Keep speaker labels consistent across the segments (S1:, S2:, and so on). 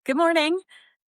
S1: Good morning.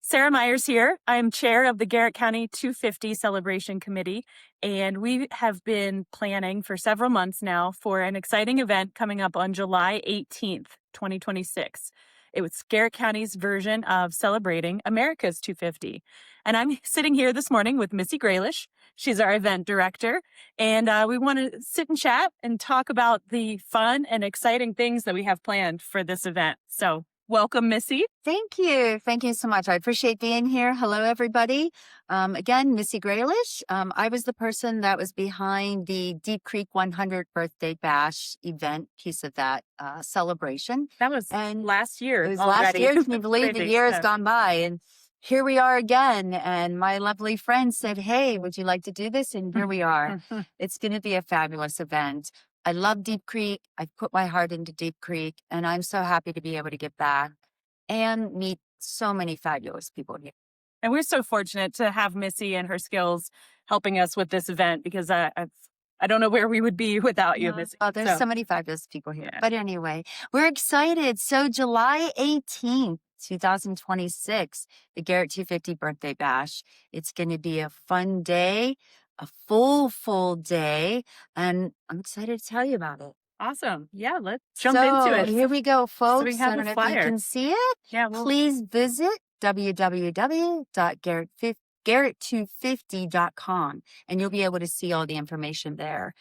S1: Sarah Myers here. I'm chair of the Garrett County 250 Celebration Committee, and we have been planning for several months now for an exciting event coming up on July 18th, 2026. It was Garrett County's version of celebrating America's 250. And I'm sitting here this morning with Missy Graylish. She's our event director, and we want to sit and chat and talk about the fun and exciting things that we have planned for this event. So welcome, Missy.
S2: Thank you. Thank you so much. I appreciate being here. Hello, everybody. Again, Missy Graylish. I was the person that was behind the Deep Creek 100th Birthday Bash event piece of that celebration.
S1: That was
S2: And
S1: last year
S2: it was
S1: already.
S2: last year. Can you believe the
S1: Crazy.
S2: year has
S1: Yeah.
S2: gone by? And here we are again. And my lovely friend said, "Hey, would you like to do this?" And here we are. It's going to be a fabulous event. I love Deep Creek. I've put my heart into Deep Creek, and I'm so happy to be able to give back and meet so many fabulous people here.
S1: And we're so fortunate to have Missy and her skills helping us with this event because I don't know where we would be without you, Missy.
S2: Oh, there's
S1: So,
S2: so many fabulous people here.
S1: yeah.
S2: But anyway, we're excited. So July 18th, 2026, the Garrett 250 Birthday Bash. It's going to be a fun day, a full day, and I'm excited to tell you about it.
S1: Awesome. Yeah, let's jump into it.
S2: Here we go, folks.
S1: we have
S2: I
S1: a
S2: don't know if you
S1: flyer.
S2: can see it.
S1: Yeah, well,
S2: Please visit www.garrett250.com and you'll be able to see all the information there.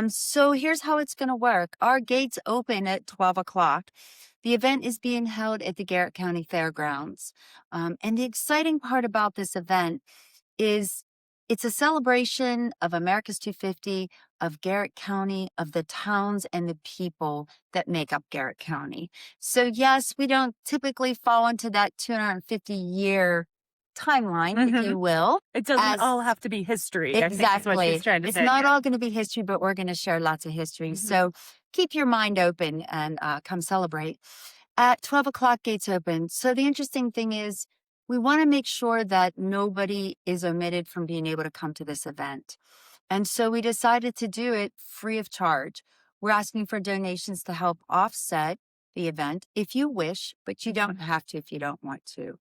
S2: So here's how it's going to work. Our gates open at 12 o'clock. The event is being held at the Garrett County Fairgrounds. And the exciting part about this event is it's a celebration of America's 250, of Garrett County, of the towns and the people that make up Garrett County. So yes, we don't typically fall into that 250-year timeline, if you will.
S1: it doesn't
S2: as-
S1: all have to be history. I think that's what
S2: Exactly.
S1: she's trying to
S2: It's
S1: say.
S2: not
S1: Yeah.
S2: all going to be history, but we're going to share lots of history.
S1: Mhm.
S2: So keep your mind open and come celebrate. At 12 o'clock, gates open. So the interesting thing is we want to make sure that nobody is omitted from being able to come to this event. And so we decided to do it free of charge. We're asking for donations to help offset the event if you wish, but you don't have to if you don't want to.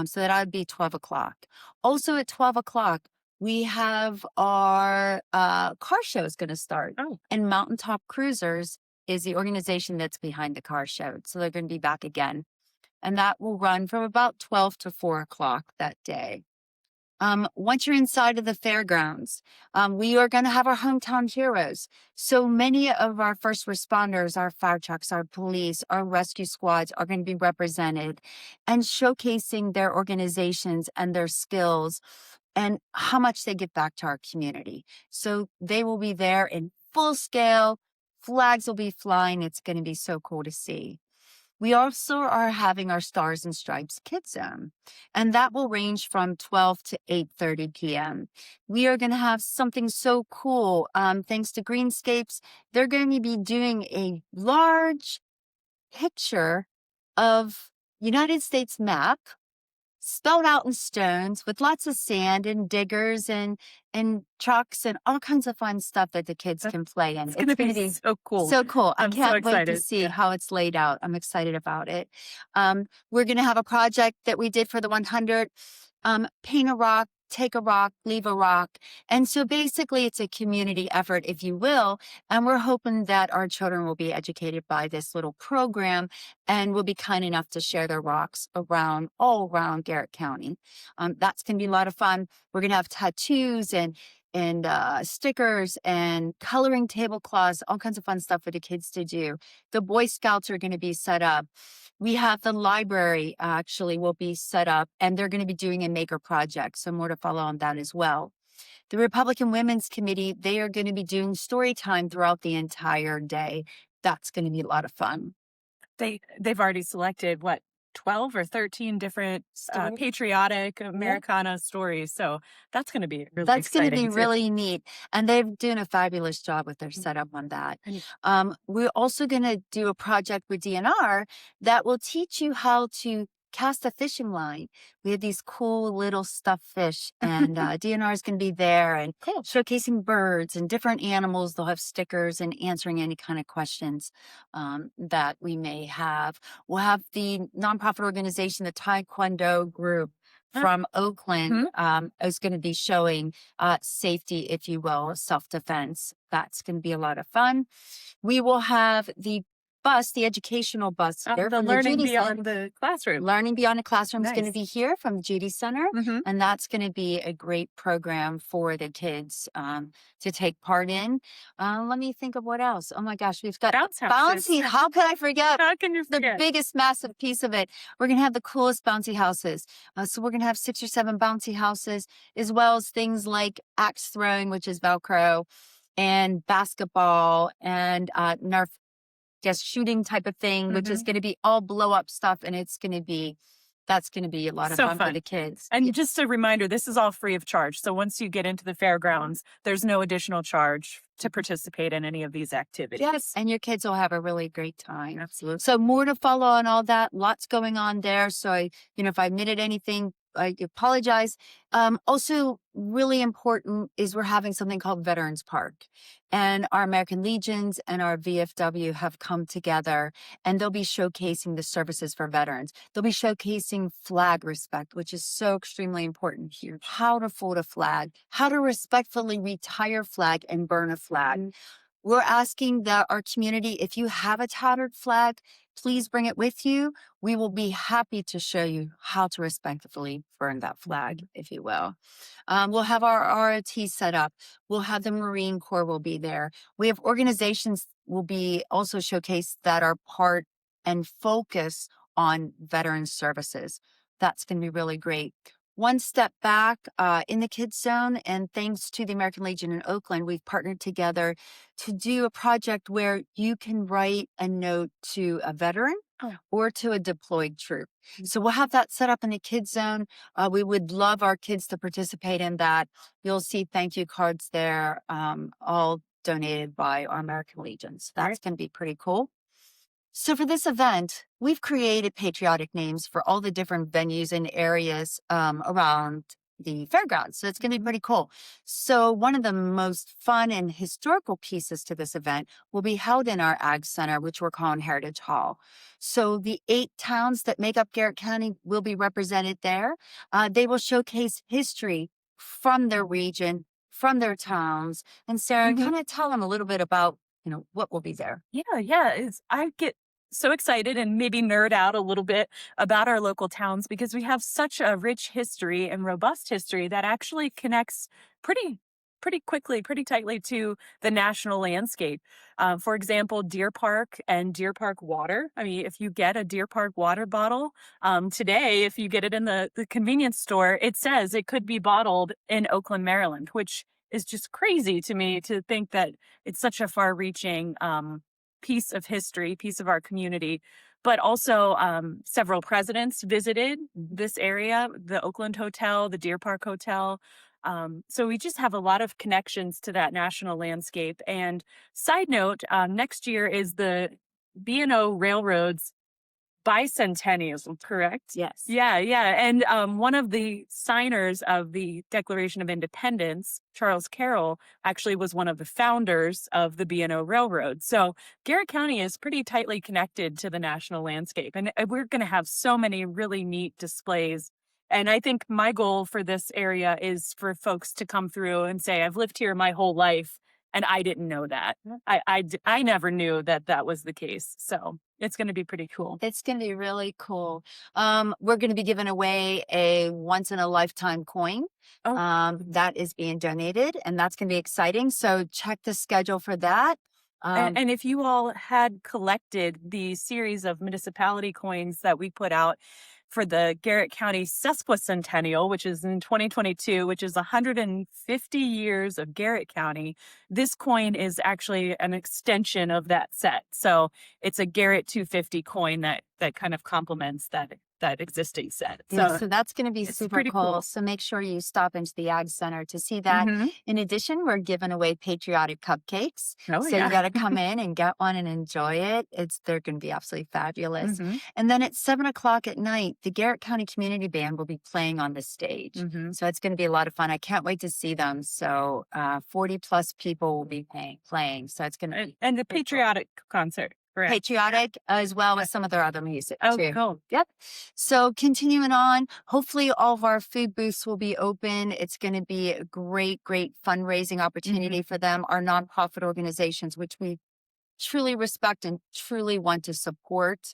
S2: So that would be 12 o'clock. Also at 12 o'clock, we have our car show is going to start.
S1: Oh.
S2: And Mountaintop Cruisers is the organization that's behind the car show. So they're going to be back again. And that will run from about 12 to 4 o'clock that day. Once you're inside of the fairgrounds, we are going to have our hometown heroes. So many of our first responders, our fire trucks, our police, our rescue squads are going to be represented and showcasing their organizations and their skills and how much they give back to our community. So they will be there in full scale. Flags will be flying. It's going to be so cool to see. We also are having our Stars and Stripes Kids Zone, and that will range from 12 to 8:30 p.m. We are going to have something so cool. Thanks to Greenscapes, they're going to be doing a large picture of United States map spelled out in stones with lots of sand and diggers and trucks and all kinds of fun stuff that the kids can play in.
S1: It's going to be so cool.
S2: So cool.
S1: I'm
S2: I
S1: so
S2: can't wait to
S1: excited.
S2: see
S1: Yeah.
S2: how it's laid out. I'm excited about it. We're going to have a project that we did for the 100, paint a rock, take a rock, leave a rock. And so basically it's a community effort, if you will. And we're hoping that our children will be educated by this little program and will be kind enough to share their rocks all around Garrett County. That's going to be a lot of fun. We're going to have tattoos and stickers and coloring tablecloths, all kinds of fun stuff for the kids to do. The Boy Scouts are going to be set up. We have the library actually will be set up, and they're going to be doing a maker project. So more to follow on that as well. The Republican Women's Committee, they are going to be doing story time throughout the entire day. That's going to be a lot of fun.
S1: They've already selected 12 or 13 different patriotic Americana stories. So that's going to be really
S2: That's going to be
S1: exciting, too.
S2: really neat. And they're doing a fabulous job with their setup on that. We're also going to do a project with DNR that will teach you how to cast a fishing line. We have these cool little stuffed fish, and DNR is going to be there and
S1: Cool.
S2: showcasing birds and different animals. They'll have stickers and answering any kind of questions that we may have. We'll have the nonprofit organization, the Taekwondo group from Oakland, is going to be showing safety, if you will, self-defense. That's going to be a lot of fun. We will have the bus, the educational bus here
S1: The
S2: from
S1: learning
S2: the GD
S1: beyond the classroom.
S2: Learning Beyond the Classroom is going to
S1: Nice.
S2: be here from the GD Center.
S1: Mhm.
S2: And that's going to be a great program for the kids to take part in. Let me think of what else. Oh my gosh, we've got
S1: Bounce houses.
S2: bouncy. How could I forget?
S1: How can you
S2: The
S1: forget?
S2: biggest, massive piece of it. We're going to have the coolest bouncy houses. So we're going to have 6 or 7 bouncy houses, as well as things like axe throwing, which is Velcro, and basketball, and Nerf shooting type of thing, which is going to be all blow up stuff. And that's going to be a lot of
S1: So
S2: fun for
S1: fun.
S2: the kids.
S1: And just a reminder, this is all free of charge. So once you get into the fairgrounds, there's no additional charge to participate in any of these activities.
S2: Yes, and your kids will have a really great time.
S1: Absolutely.
S2: So more to follow on all that. Lots going on there. So if I omitted anything, I apologize. Also, really important is we're having something called Veterans Park, and our American Legions and our VFW have come together, and they'll be showcasing the services for veterans. They'll be showcasing flag respect, which is so extremely important here. How to fold a flag, how to respectfully retire flag and burn a flag. We're asking our community, if you have a tattered flag, please bring it with you. We will be happy to show you how to respectfully burn that flag, if you will. We'll have our ROT set up. We'll have the Marine Corps will be there. We have organizations will be also showcased that are part and focus on veteran services. That's going to be really great. One step back in the kids zone, and thanks to the American Legion in Oakland, we've partnered together to do a project where you can write a note to a veteran or to a deployed troop. So we'll have that set up in the kids zone. We would love our kids to participate in that. You'll see thank you cards there, all donated by our American Legion. So that's going to be pretty cool. So for this event, we've created patriotic names for all the different venues and areas around the fairgrounds. So it's going to be pretty cool. So one of the most fun and historical pieces to this event will be held in our Ag Center, which we're calling Heritage Hall. So the 8 towns that make up Garrett County will be represented there. They will showcase history from their region, from their towns. And Sarah, kind of tell them a little bit about what will be there.
S1: Yeah. I get so excited and maybe nerd out a little bit about our local towns because we have such a rich history and robust history that actually connects pretty quickly, pretty tightly to the national landscape. For example, Deer Park and Deer Park water. I mean, if you get a Deer Park water bottle today, if you get it in the convenience store, it says it could be bottled in Oakland, Maryland, which is just crazy to me to think that it's such a far-reaching piece of history, piece of our community. But also several presidents visited this area, the Oakland Hotel, the Deer Park Hotel. So we just have a lot of connections to that national landscape. And side note, next year is the B&O Railroad's bicentennial, correct?
S2: Yes.
S1: Yeah. And one of the signers of the Declaration of Independence, Charles Carroll, actually was one of the founders of the B&O Railroad. So Garrett County is pretty tightly connected to the national landscape. And we're going to have so many really neat displays. And I think my goal for this area is for folks to come through and say, I've lived here my whole life and I didn't know that. I never knew that was the case. So it's going to be pretty cool.
S2: It's going to be really cool. We're going to be giving away a once-in-a-lifetime coin that is being donated, and that's going to be exciting. So check the schedule for that.
S1: And if you all had collected the series of municipality coins that we put out for the Garrett County Sesquicentennial, which is in 2022, which is 150 years of Garrett County, this coin is actually an extension of that set. So it's a Garrett 250 coin that that kind of complements that existing set.
S2: Yeah,
S1: So
S2: so that's going to be
S1: it's
S2: super
S1: pretty
S2: cool.
S1: cool.
S2: So make sure you stop into the Ag Center to see that.
S1: Hmm.
S2: In addition, we're giving away patriotic cupcakes.
S1: Oh
S2: So you
S1: yeah.
S2: got to come in and get one and enjoy it. They're going to be absolutely fabulous.
S1: Hmm.
S2: And then at 7 o'clock at night, the Garrett County Community Band will be playing on the stage.
S1: Hmm.
S2: So it's going to be a lot of fun. I can't wait to see them. So 40 plus people will be playing. So it's going to be
S1: And the
S2: pretty cool.
S1: patriotic concert, correct?
S2: Patriotic as well as some of their other music
S1: Oh,
S2: too.
S1: cool.
S2: Yep. So continuing on, hopefully all of our food booths will be open. It's going to be a great, great fundraising opportunity for them, our nonprofit organizations, which we truly respect and truly want to support.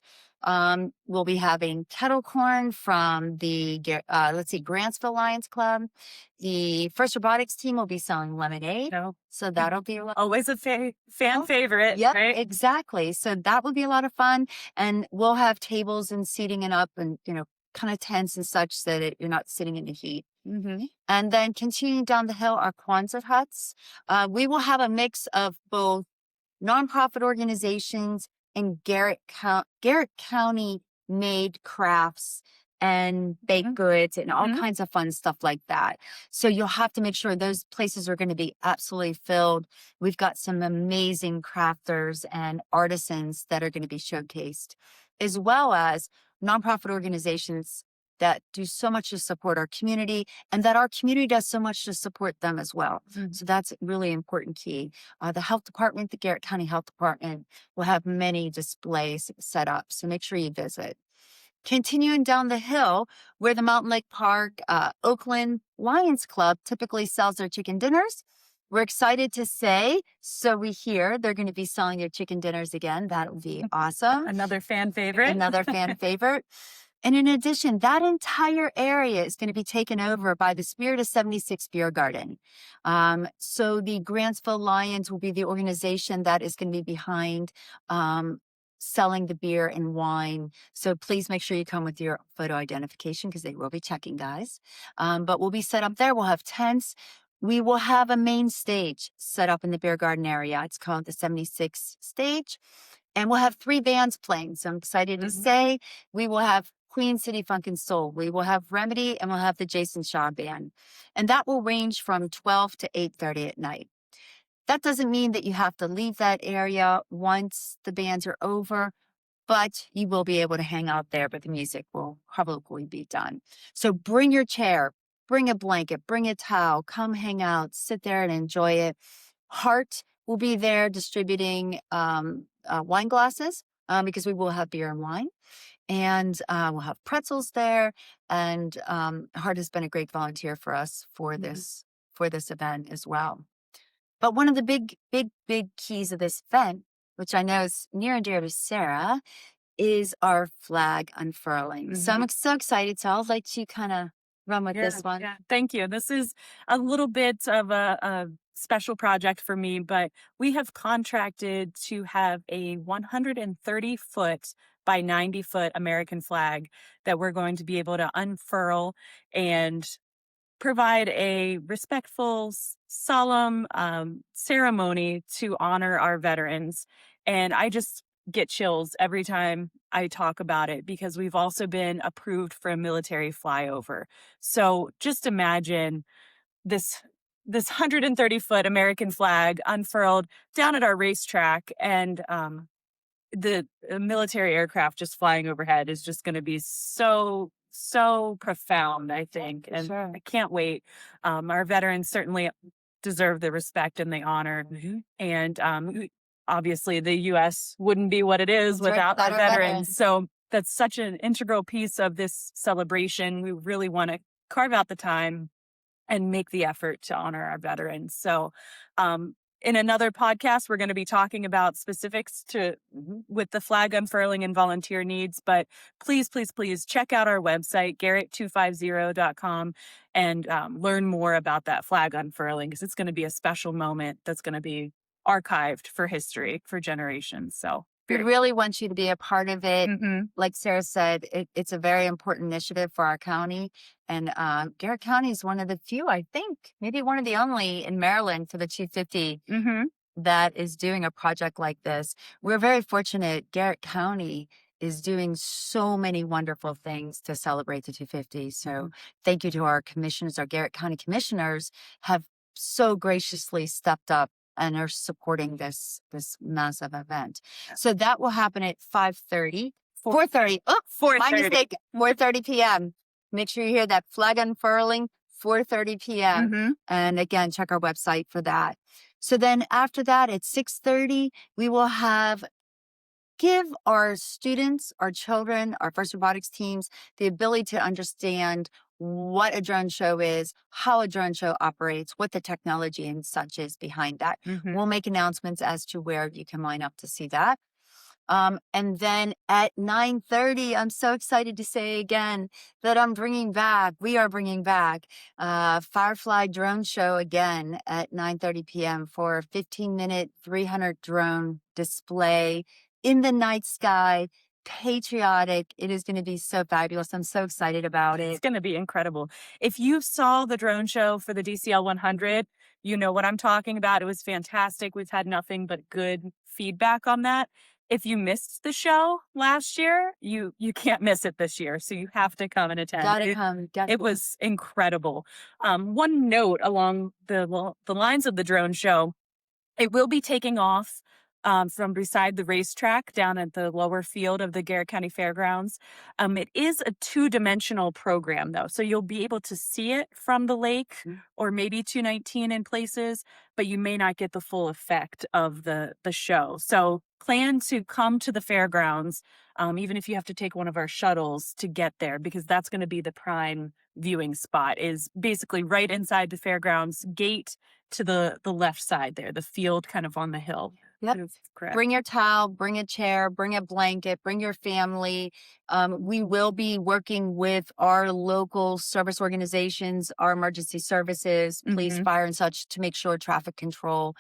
S2: We'll be having kettle corn from the, Grantsville Lions Club. The First Robotics team will be selling lemonade.
S1: No,
S2: So that'll be a lot.
S1: always a fan favorite,
S2: Yep,
S1: right?
S2: exactly. So that will be a lot of fun. And we'll have tables and seating and up and, kind of tents and such so that you're not sitting in the heat.
S1: Mm-hmm.
S2: And then continuing down the hill are Quonset huts. We will have a mix of both nonprofit organizations and Garrett County made crafts and baked goods and all kinds of fun stuff like that. So you'll have to make sure those places are going to be absolutely filled. We've got some amazing crafters and artisans that are going to be showcased, as well as nonprofit organizations that do so much to support our community and that our community does so much to support them as well. So that's a really important key. The health department, the Garrett County Health Department, will have many displays set up. So make sure you visit. Continuing down the hill, where the Mountain Lake Park Oakland Lions Club typically sells their chicken dinners. We're excited to say, so we hear they're going to be selling their chicken dinners again. That will be awesome.
S1: Another fan favorite.
S2: Another fan favorite. And in addition, that entire area is going to be taken over by the Spirit of 76 Beer Garden. So the Grantsville Lions will be the organization that is going to be behind selling the beer and wine. So please make sure you come with your photo identification because they will be checking, guys. But we'll be set up there. We'll have tents. We will have a main stage set up in the beer garden area. It's called the 76 stage. And we'll have 3 bands playing. So I'm excited to say we will have Queen City Funk and Soul. We will have Remedy and we'll have the Jason Shaw Band. And that will range from 12 to 8:30 at night. That doesn't mean that you have to leave that area once the bands are over, but you will be able to hang out there, but the music will probably be done. So bring your chair, bring a blanket, bring a towel, come hang out, sit there and enjoy it. Heart will be there distributing wine glasses because we will have beer and wine. And we'll have pretzels there. And Heart has been a great volunteer for us for this event as well. But one of the big keys of this event, which I know is near and dear to Sarah, is our flag unfurling. So I'm so excited. So I'll let you kind of run with this one.
S1: Yeah, thank you. This is a little bit of a special project for me, but we have contracted to have a 130-foot by 90-foot American flag that we're going to be able to unfurl and provide a respectful, solemn ceremony to honor our veterans. And I just get chills every time I talk about it because we've also been approved for a military flyover. So just imagine this 130-foot American flag unfurled down at our racetrack, and the military aircraft just flying overhead is just going to be so profound, I think. And
S2: Sure.
S1: I can't wait. Our veterans certainly deserve the respect and the honor. And obviously the U.S. wouldn't be what it is
S2: That's right,
S1: without our
S2: without our
S1: veterans.
S2: veterans.
S1: So that's such an integral piece of this celebration. We really want to carve out the time and make the effort to honor our veterans. So in another podcast, we're going to be talking about specifics with the flag unfurling and volunteer needs. But please check out our website, garrett250.com, and learn more about that flag unfurling because it's going to be a special moment that's going to be archived for history for generations. So
S2: We really want you to be a part of it.
S1: Mhm.
S2: Like Sarah said, it's a very important initiative for our county. And Garrett County is one of the few, I think, maybe one of the only in Maryland for the 250
S1: Mhm.
S2: that is doing a project like this. We're very fortunate. Garrett County is doing so many wonderful things to celebrate the 250. So thank you to our commissioners, our Garrett County commissioners have so graciously stepped up and are supporting this massive event. So that will happen at 5:30. 4:30. Oh, my
S1: 4:30.
S2: mistake. 4:30 p.m. Make sure you hear that flag unfurling, 4:30 p.m. And again, check our website for that. So then after that, at 6:30, we will give our students, our children, our first robotics teams the ability to understand what a drone show is, how a drone show operates, what the technology and such is behind that. We'll make announcements as to where you can line up to see that. And then at 9:30, I'm so excited to say again that we are bringing back Firefly Drone Show again at 9:30 p.m. for a 15-minute 300 drone display in the night sky, patriotic. It is going to be so fabulous. I'm so excited about
S1: It's
S2: it.
S1: going to be incredible. If you saw the drone show for the DCL 100, you know what I'm talking about. It was fantastic. We've had nothing but good feedback on that. If you missed the show last year, you can't miss it this year. So you have to come and attend.
S2: Gotta come.
S1: It was incredible. One note along the lines of the drone show, it will be taking off from beside the racetrack down at the lower field of the Garrett County Fairgrounds. It is a 2-dimensional program, though, so you'll be able to see it from the lake or maybe 219 in places, but you may not get the full effect of the show. So plan to come to the fairgrounds, even if you have to take one of our shuttles to get there, because that's going to be the prime viewing spot, is basically right inside the fairgrounds gate to the left side there, the field kind of on the hill.
S2: Yep.
S1: Correct.
S2: Bring your towel, bring a chair, bring a blanket, bring your family. We will be working with our local service organizations, our emergency services, police, fire, and such to make sure traffic control.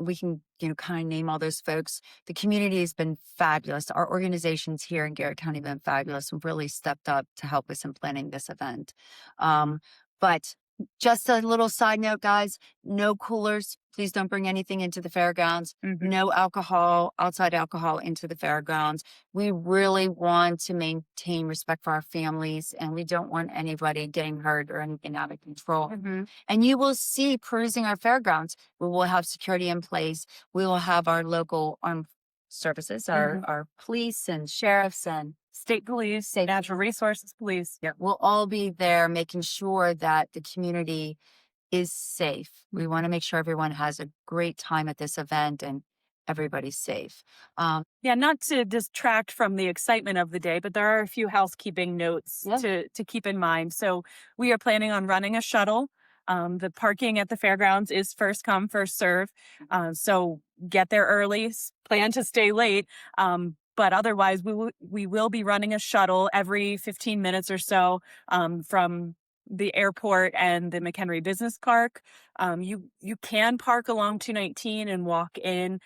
S2: We can, kind of name all those folks. The community has been fabulous. Our organizations here in Garrett County have been fabulous and really stepped up to help us in planning this event. But just a little side note, guys, no coolers. Please don't bring anything into the fairgrounds. No alcohol, outside alcohol into the fairgrounds. We really want to maintain respect for our families, and we don't want anybody getting hurt or anything out of control. And you will see cruising our fairgrounds. We will have security in place. We will have our local armed services, our police and sheriffs and
S1: State police, natural resources police.
S2: we'll all be there making sure that the community is safe. We want to make sure everyone has a great time at this event and everybody's safe.
S1: Yeah, not to distract from the excitement of the day, but there are a few housekeeping notes to keep in mind. So we are planning on running a shuttle. The parking at the fairgrounds is first come, first serve. So get there early, plan to stay late. But otherwise, we will be running a shuttle every 15 minutes or so from the airport and the McHenry Business Park. You can park along 219 and walk in.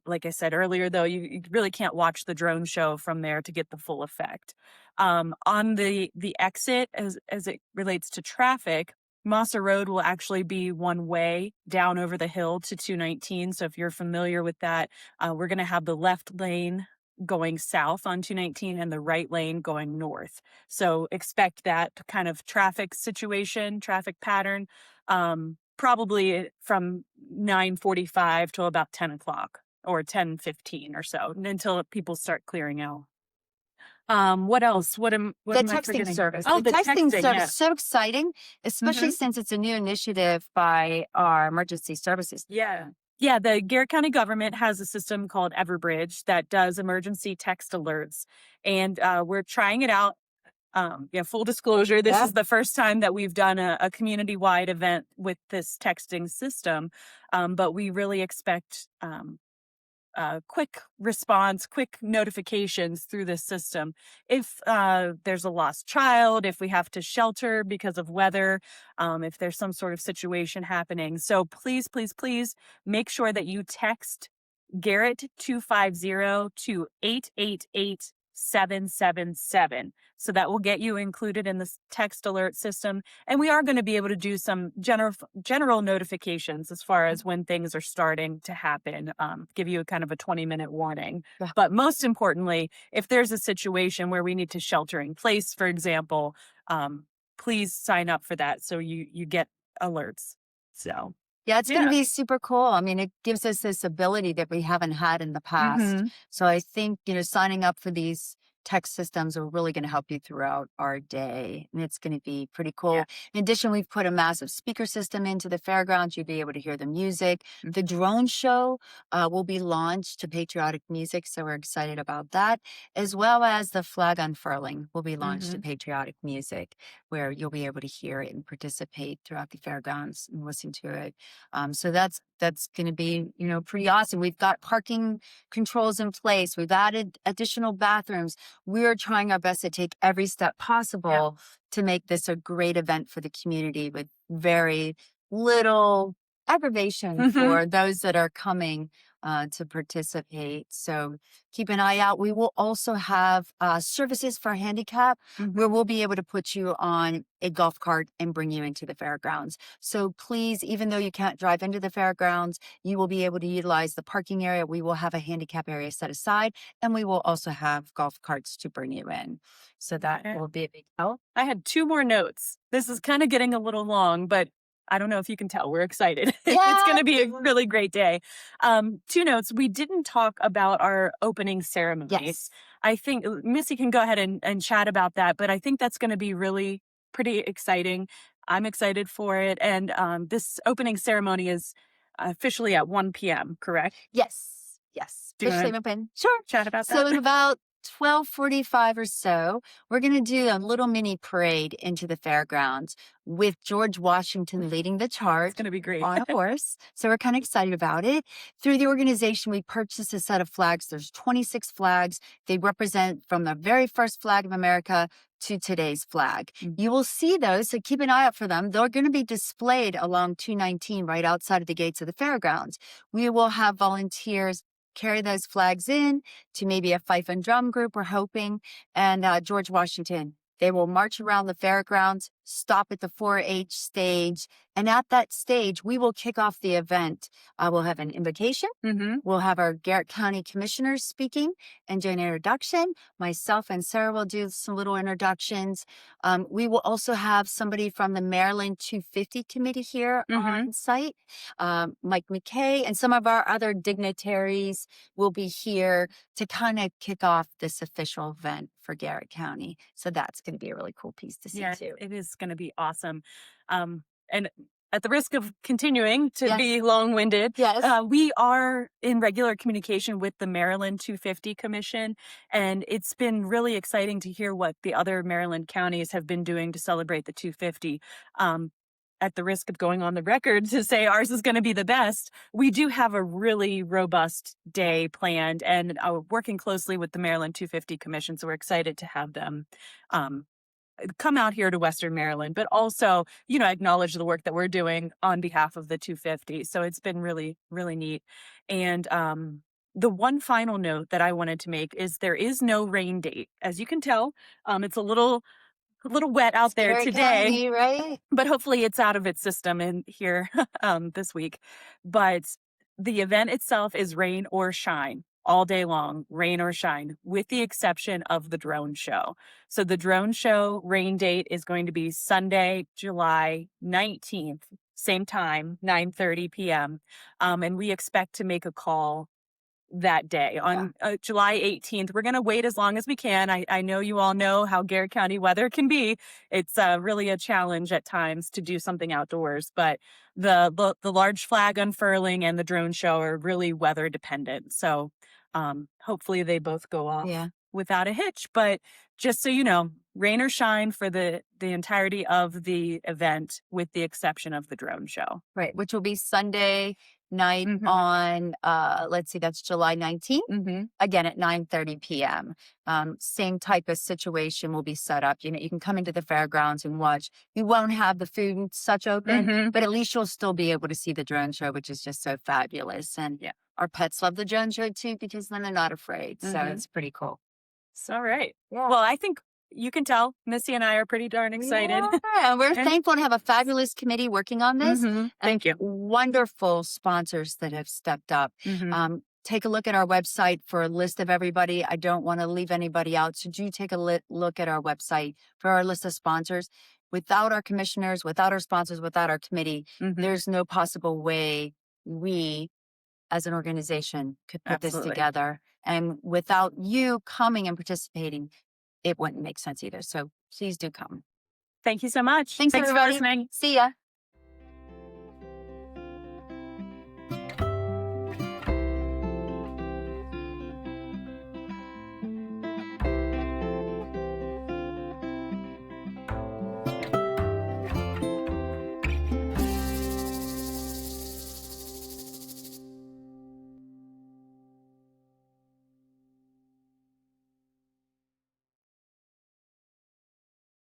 S1: Like I said earlier, though, you really can't watch the drone show from there to get the full effect. On the exit, as it relates to traffic, Mosser Road will actually be one way down over the hill to 219. So if you're familiar with that, we're going to have the left lane going south on 219 and the right lane going north. So expect that kind of traffic pattern, probably from 9:45 till about 10 o'clock or 10:15 or so, until people start clearing out. What else? What am I
S2: texting
S1: forgetting?
S2: service.
S1: Oh,
S2: the texting service
S1: yeah.
S2: is so exciting, especially since it's a new initiative by our emergency services.
S1: Yeah, the Garrett County government has a system called Everbridge that does emergency text alerts, and we're trying it out. Full disclosure, this is the first time that we've done a community-wide event with this texting system, but we really expect quick response, quick notifications through this system. If there's a lost child, if we have to shelter because of weather, if there's some sort of situation happening. So please, please, please make sure that you text Garrett 250 to 888 777. So that will get you included in this text alert system. And we are going to be able to do some general notifications as far as when things are starting to happen, give you a kind of a 20-minute warning.
S2: Yeah.
S1: But most importantly, if there's a situation where we need to shelter in place, for example, please sign up for that so you get alerts. So,
S2: Yeah, it's going to
S1: yeah.
S2: be super cool. I mean, it gives us this ability that we haven't had in the past.
S1: Mm-hmm.
S2: So I think, signing up for these tech systems are really going to help you throughout our day. And it's going to be pretty cool.
S1: Yeah.
S2: In addition, we've put a massive speaker system into the fairgrounds. You'll be able to hear the music. The drone show will be launched to patriotic music. So we're excited about that, as well as the flag unfurling will be launched to patriotic music, where you'll be able to hear it and participate throughout the fairgrounds and listen to it. So that's going to be, pretty awesome. We've got parking controls in place. We've added additional bathrooms. We are trying our best to take every step possible to make this a great event for the community with very little aggravation for those that are coming to participate. So keep an eye out. We will also have services for handicap where we'll be able to put you on a golf cart and bring you into the fairgrounds. So please, even though you can't drive into the fairgrounds, you will be able to utilize the parking area. We will have a handicap area set aside, and we will also have golf carts to bring you in. So that will be a big help.
S1: I had 2 more notes. This is kind of getting a little long, but I don't know if you can tell. We're excited. It's going to be a really great day. 2 notes. We didn't talk about our opening ceremonies.
S2: Yes.
S1: I think Missy can go ahead and chat about that, but I think that's going to be really pretty exciting. I'm excited for it. And this opening ceremony is officially at 1 p.m., correct?
S2: Yes.
S1: Do you
S2: Officially
S1: wanna
S2: open. Sure.
S1: Chat about
S2: So
S1: that?
S2: at about 12:45 or so, we're going to do a little mini parade into the fairgrounds with George Washington leading the
S1: It's
S2: charge
S1: going to be great.
S2: on a horse. So we're kind of excited about it. Through the organization, we purchased a set of flags. There's 26 flags. They represent from the very first flag of America to today's flag. You will see those, so keep an eye out for them. They're going to be displayed along 219 right outside of the gates of the fairgrounds. We will have volunteers carry those flags in to maybe a fife and drum group, we're hoping, and George Washington. They will march around the fairgrounds, stop at the 4-H stage, and at that stage, we will kick off the event. We'll have an invocation. We'll have our Garrett County commissioners speaking and do an introduction. Myself and Sarah will do some little introductions. We will also have somebody from the Maryland 250 committee here on site. Mike McKay and some of our other dignitaries will be here to kind of kick off this official event for Garrett County. So that's going to be a really cool piece to see too.
S1: It is going to be awesome. And at the risk of continuing to be long-winded, we are in regular communication with the Maryland 250 Commission, and it's been really exciting to hear what the other Maryland counties have been doing to celebrate the 250. At the risk of going on the record to say ours is going to be the best, we do have a really robust day planned, and working closely with the Maryland 250 Commission, so we're excited to have them come out here to Western Maryland, but also, acknowledge the work that we're doing on behalf of the 250. So it's been really, really neat. And the one final note that I wanted to make is there is no rain date. As you can tell, it's a little wet out there
S2: Garrett
S1: today,
S2: County, right?
S1: but hopefully it's out of its system in here this week. But the event itself is rain or shine all day long, rain or shine, with the exception of the drone show. So the drone show rain date is going to be Sunday, July 19th, same time, 9:30 p.m. And we expect to make a call that day on July 18th. We're going to wait as long as we can. I know you all know how Garrett County weather can be. It's really a challenge at times to do something outdoors, but the large flag unfurling and the drone show are really weather dependent. So hopefully they both go off without a hitch. But just so you know, rain or shine for the entirety of the event, with the exception of the drone show.
S2: Right, which will be Sunday night on, let's see, that's July 19th, again at 9:30 p.m. Same type of situation will be set up. You can come into the fairgrounds and watch. You won't have the food and such open, but at least you'll still be able to see the drone show, which is just so fabulous. And our pets love the drone show too, because then they're not afraid. So it's pretty cool.
S1: All right.
S2: Yeah.
S1: Well, I think you can tell Missy and I are pretty darn excited.
S2: Yeah, we're
S1: And-
S2: thankful to have a fabulous committee working on this.
S1: Mhm. Thank you.
S2: Wonderful sponsors that have stepped up.
S1: Mhm.
S2: Take a look at our website for a list of everybody. I don't want to leave anybody out. So do take a look at our website for our list of sponsors. Without our commissioners, without our sponsors, without our committee,
S1: Mhm.
S2: there's no possible way we as an organization could put this
S1: Absolutely.
S2: together. And without you coming and participating, it wouldn't make sense either. So please do come.
S1: Thank you so much.
S2: Thanks
S1: for
S2: everybody.
S1: listening.
S2: See ya.